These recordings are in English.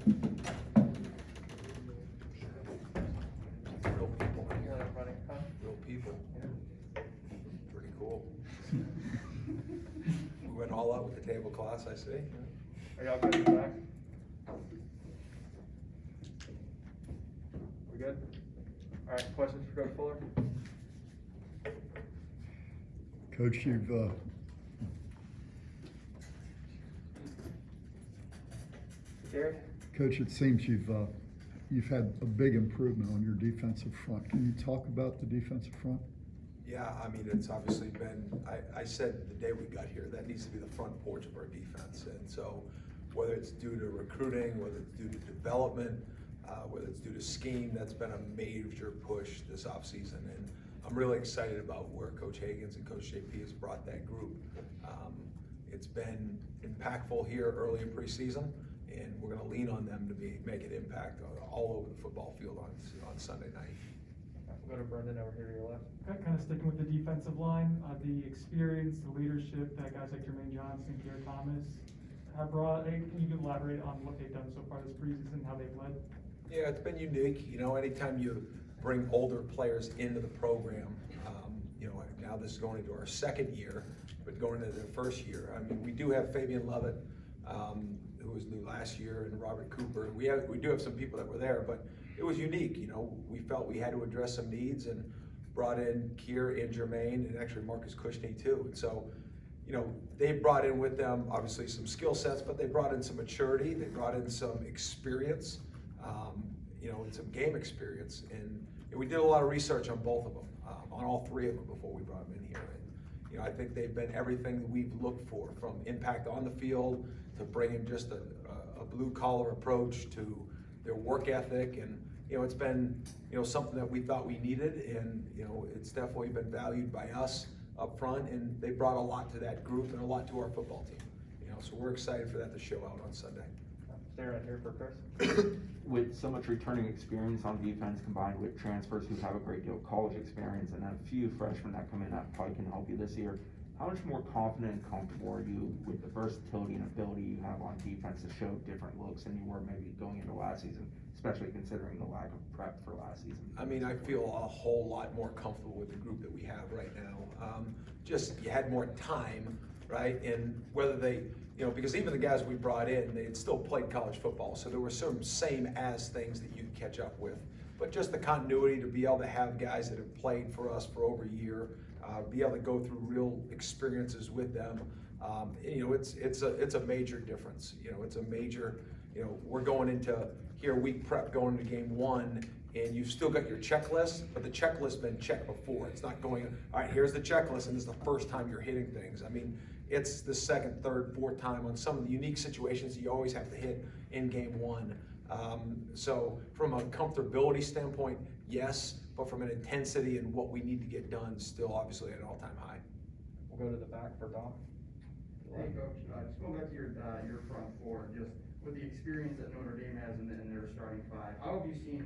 Real people in here. Real people. Pretty cool. We went all out with the tablecloths, I see. Are y'all good in the back? We good? All right, questions for Coach Fuller? Coach, Gary? Coach, it seems you've had a big improvement on your defensive front. Can you talk about the defensive front? Yeah, I mean, it's obviously been, I said the day we got here, that needs to be the front porch of our defense. And so whether it's due to recruiting, whether it's due to development, whether it's due to scheme, that's been a major push this offseason. And I'm really excited about where Coach Hagans and Coach JP has brought that group. It's been impactful here early in preseason, and we're going to lean on them to make an impact all over the football field on Sunday night. We'll go to Brendan over here to your left. Kind of sticking with the defensive line, the experience, the leadership that guys like Jermaine Johnson, Garrett Thomas have brought. Can you elaborate on what they've done so far this preseason, how they've led? Yeah, it's been unique. You know, anytime you bring older players into the program, you know, now this is going into our second year, but going into their first year. I mean, we do have Fabian Lovett, who was new last year, and Robert Cooper. We do have some people that were there, but it was unique. You know, we felt we had to address some needs and brought in Kier and Jermaine and actually Marcus Cushney too. And so, you know, they brought in with them obviously some skill sets, but they brought in some maturity. They brought in some experience, you know, and some game experience. And we did a lot of research on both of them, on all three of them before we brought them in here. And, you know, I think they've been everything that we've looked for, from impact on the field to bringing just a blue collar approach to their work ethic. And, you know, it's been, you know, something that we thought we needed, and, you know, it's definitely been valued by us up front, and they brought a lot to that group and a lot to our football team. You know, so we're excited for that to show out on Sunday. Stay right here for Chris. With so much returning experience on defense combined with transfers who have a great deal of college experience and a few freshmen that come in that probably can help you this year, how much more confident and comfortable are you with the versatility and ability you have on defense to show different looks than you were maybe going into last season, especially considering the lack of prep for last season? I mean, I feel a whole lot more comfortable with the group that we have right now. Just you had more time, right? And whether they, you know, because even the guys we brought in, they had still played college football, so there were some same as things that you'd catch up with. But just the continuity to be able to have guys that have played for us for over a year, be able to go through real experiences with them, you know, it's a major difference. You know, it's a major, you know, we're going into here week prep going into game one, and you've still got your checklist, but the checklist's been checked before. It's not going, all right, here's the checklist, and this is the first time you're hitting things. I mean, it's the second, third, fourth time on some of the unique situations you always have to hit in game one. So from a comfortability standpoint, yes, but from an intensity and what we need to get done, still obviously at an all-time high. We'll go to the back for Doc. Hey, Coach, just going back to your front four, just with the experience that Notre Dame has in their starting five, how have you seen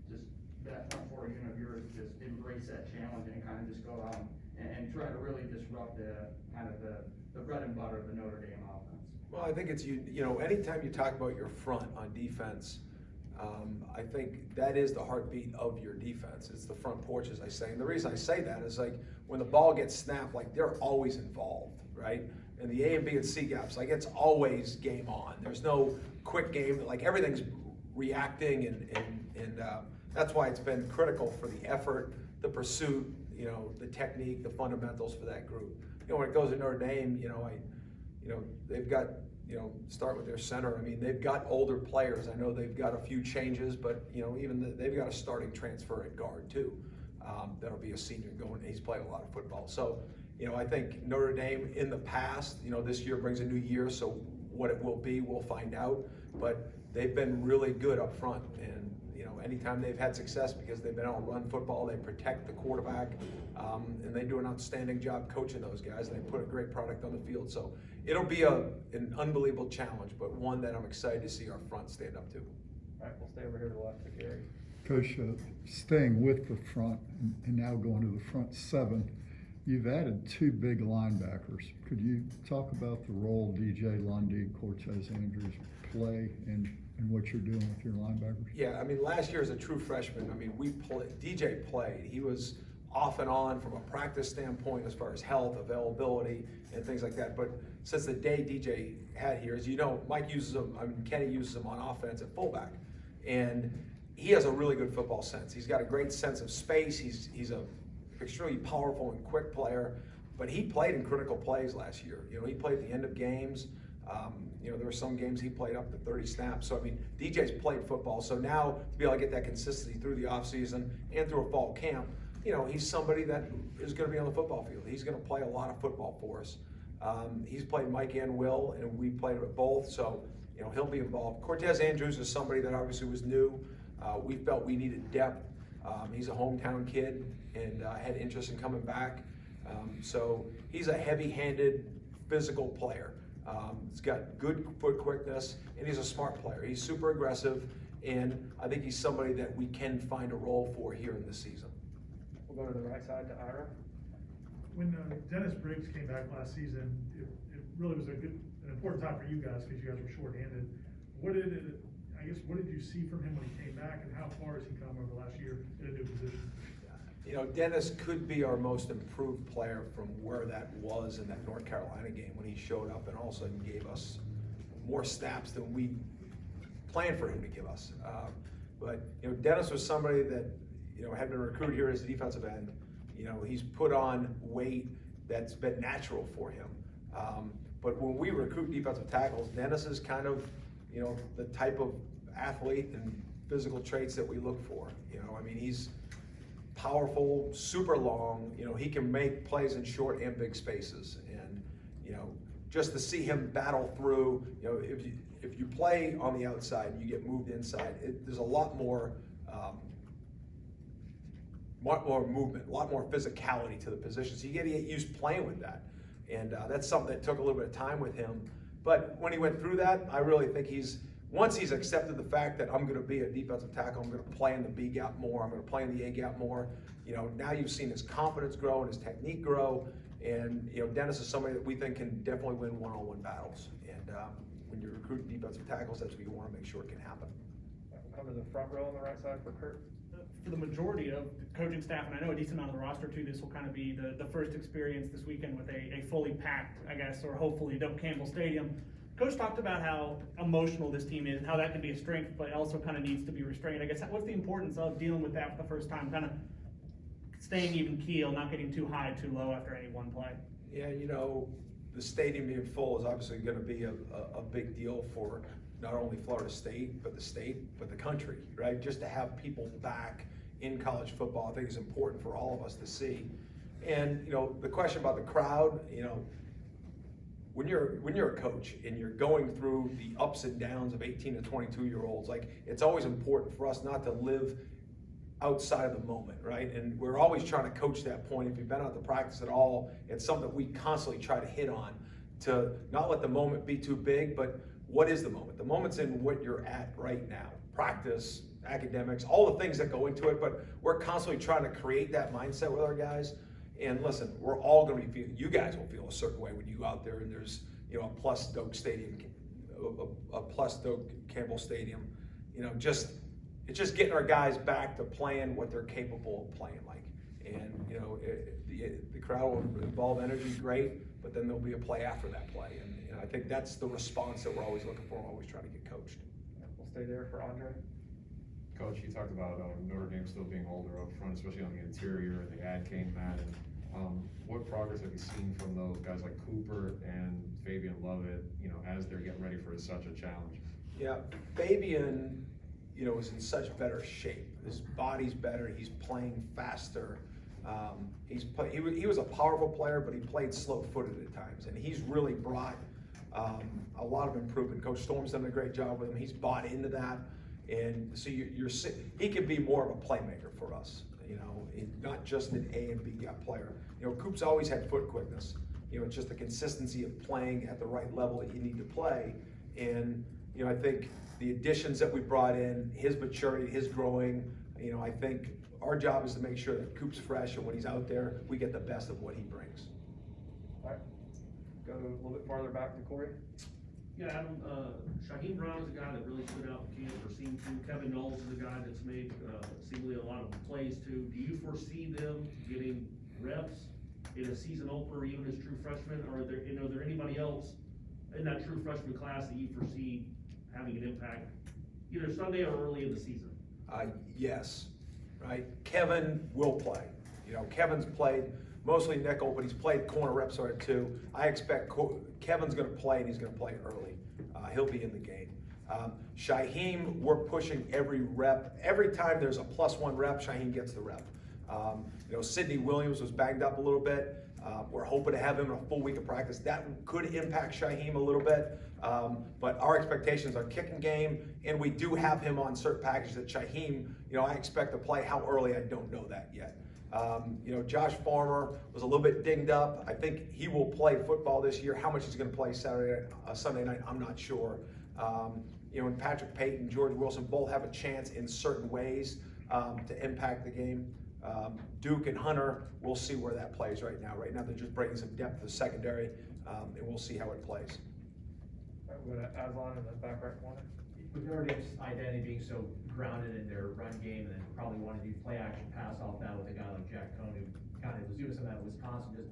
just that front four unit of yours just embrace that challenge and kind of just go out and try to really disrupt the bread and butter of the Notre Dame offense? Well, I think it's, you know, anytime you talk about your front on defense, I think that is the heartbeat of your defense. It's the front porch, as I say. And the reason I say that is, like, when the ball gets snapped, like, they're always involved, right? And the A and B and C gaps, like, it's always game on. There's no quick game, like, everything's reacting, and that's why it's been critical for the effort, the pursuit, you know, the technique, the fundamentals for that group. You know, when it goes to Notre Dame, you know, they've got, you know, start with their center. I mean, they've got older players. I know they've got a few changes, but, you know, even they've got a starting transfer at guard too. That'll be a senior going. He's played a lot of football. So, you know, I think Notre Dame in the past, you know, this year brings a new year. So what it will be, we'll find out. But they've been really good up front, and, you know, anytime they've had success because they've been able to run football, they protect the quarterback, and they do an outstanding job coaching those guys, and they put a great product on the field. So it'll be an unbelievable challenge, but one that I'm excited to see our front stand up to. All right, we'll stay over here to the left of Gary. Coach, staying with the front and now going to the front seven, you've added two big linebackers. Could you talk about the role DJ Lundy and Cortez Andrews play and what you're doing with your linebackers? Yeah, I mean, last year as a true freshman, I mean, DJ played. He was off and on from a practice standpoint as far as health, availability, and things like that. But since the day DJ had here, as you know, Mike uses him, I mean, Kenny uses him on offense at fullback. And he has a really good football sense. He's got a great sense of space. He's a extremely powerful and quick player, but he played in critical plays last year. You know, he played at the end of games. You know, there were some games he played up to 30 snaps. So, I mean, DJ's played football. So now to be able to get that consistency through the offseason and through a fall camp, you know, he's somebody that is going to be on the football field. He's going to play a lot of football for us. He's played Mike and Will, and we played with both. So, you know, he'll be involved. Cortez Andrews is somebody that obviously was new. We felt we needed depth. He's a hometown kid and had interest in coming back. So he's a heavy-handed, physical player. He's got good foot quickness, and he's a smart player. He's super aggressive, and I think he's somebody that we can find a role for here in this season. We'll go to the right side to Ira. When Dennis Briggs came back last season, it really was an important time for you guys because you guys were shorthanded. What did you see from him when he came back, and how far has he come over the last year in a new position? You know, Dennis could be our most improved player from where that was in that North Carolina game when he showed up and all of a sudden gave us more snaps than we planned for him to give us. But, you know, Dennis was somebody that, you know, had been recruited here as a defensive end. You know, he's put on weight that's been natural for him. But when we recruit defensive tackles, Dennis is kind of, you know, the type of athlete and physical traits that we look for. You know, I mean, he's powerful, super long. You know, he can make plays in short and big spaces. And, you know, just to see him battle through, you know, if you play on the outside and you get moved inside, there's a lot more movement, a lot more physicality to the position. So you got to get used playing with that. And that's something that took a little bit of time with him. But when he went through that, I really think once he's accepted the fact that I'm going to be a defensive tackle, I'm going to play in the B gap more, I'm going to play in the A gap more, you know, now you've seen his confidence grow and his technique grow. And, you know, Dennis is somebody that we think can definitely win one-on-one battles. And when you're recruiting defensive tackles, that's what you want to make sure it can happen. We'll come to the front row on the right side for Kurt. For the majority of the coaching staff, and I know a decent amount of the roster too, this will kind of be the first experience this weekend with a fully packed, I guess, or hopefully Doak Campbell Stadium. Coach talked about how emotional this team is and how that can be a strength, but also kind of needs to be restrained. I guess, what's the importance of dealing with that for the first time, kind of staying even keel, not getting too high, too low after any one play? Yeah, you know, the stadium being full is obviously going to be a big deal for not only Florida State, but the state, but the country, right? Just to have people back in college football, I think is important for all of us to see. And, you know, the question about the crowd, you know, when you're a coach and you're going through the ups and downs of 18 to 22-year-olds, like, it's always important for us not to live outside of the moment, right? And we're always trying to coach that point. If you've been out to practice at all, it's something that we constantly try to hit on, to not let the moment be too big, but what is the moment? The moment's in what you're at right now. Practice, academics, all the things that go into it, but we're constantly trying to create that mindset with our guys. And listen, we're all going to be feeling, you guys will feel a certain way when you go out there and there's, you know, a plus Doak Stadium, a plus Doak Campbell Stadium. You know, it's just getting our guys back to playing what they're capable of playing like. And, you know, the crowd will involve energy, great, but then there'll be a play after that play. And I think that's the response that we're always looking for, always trying to get coached. We'll stay there for Andre. Coach, you talked about Notre Dame still being older up front, especially on the interior, and the ad came Madden. What progress have you seen from those guys like Cooper and Fabian Lovett, you know, as they're getting ready for such a challenge? Yeah, Fabian, you know, is in such better shape. His body's better. He's playing faster. He was a powerful player, but he played slow-footed at times, and he's really brought a lot of improvement. Coach Storm's done a great job with him. He's bought into that, and so he can be more of a playmaker for us. You know, not just an A and B gap player. You know, Coop's always had foot quickness. You know, it's just the consistency of playing at the right level that you need to play. And, you know, I think the additions that we brought in, his maturity, his growing, you know, I think our job is to make sure that Coop's fresh, and when he's out there, we get the best of what he brings. All right, go a little bit farther back to Corey. Yeah, Adam, Shaheem Brown is a guy that really stood out in camp or seemed to. Kevin Knowles is a guy that's made, seemingly a lot of plays too. Do you foresee them getting reps in a season opener, even as true freshmen? Or are there anybody else in that true freshman class that you foresee having an impact either Sunday or early in the season? Yes, right? Kevin will play. You know, Kevin's played mostly nickel, but he's played corner reps on it too. I expect Kevin's gonna play, and he's gonna play early. He'll be in the game. Shaheem, we're pushing every rep. Every time there's a +1 rep, Shaheem gets the rep. You know, Sidney Williams was banged up a little bit. We're hoping to have him in a full week of practice. That could impact Shaheem a little bit. But our expectations are kicking game, and we do have him on certain packages that Shaheem, you know, I expect to play. How early, I don't know that yet. You know, Josh Farmer was a little bit dinged up. I think he will play football this year. How much he's going to play Sunday night, I'm not sure. You know, and Patrick Payton, George Wilson both have a chance in certain ways to impact the game. Duke and Hunter, we'll see where that plays right now. Right now, they're just bringing some depth to the secondary, and we'll see how it plays. All right, we'll go to Aslan in the back right corner. With Notre Dame's identity being so grounded in their run game, and then probably wanting to do play action pass off that with a guy like Jack Cohn, who kind of was doing some of that in Wisconsin, just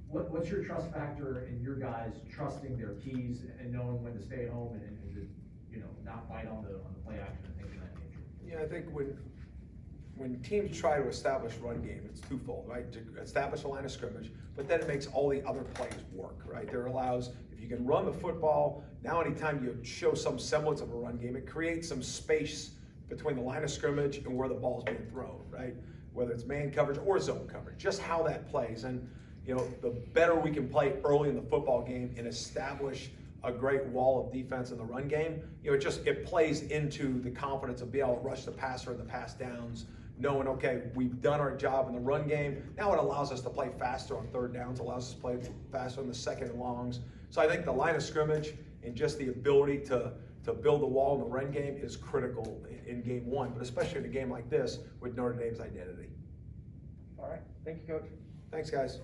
what's your trust factor in your guys trusting their keys and knowing when to stay home and to, you know, not bite on the play action and things of that nature? Yeah, I think when teams try to establish run game, it's twofold, right? To establish a line of scrimmage, but then it makes all the other plays work, right? There allows, if you can run the football, now anytime you show some semblance of a run game, it creates some space between the line of scrimmage and where the ball's being thrown, right? Whether it's man coverage or zone coverage, just how that plays. And, you know, the better we can play early in the football game and establish a great wall of defense in the run game, you know, it plays into the confidence of being able to rush the passer and the pass downs, knowing, okay, we've done our job in the run game. Now it allows us to play faster on third downs, allows us to play faster on the second and longs. So I think the line of scrimmage and just the ability to build the wall in the run game is critical in game one, but especially in a game like this with Notre Dame's identity. All right, thank you, Coach. Thanks, guys.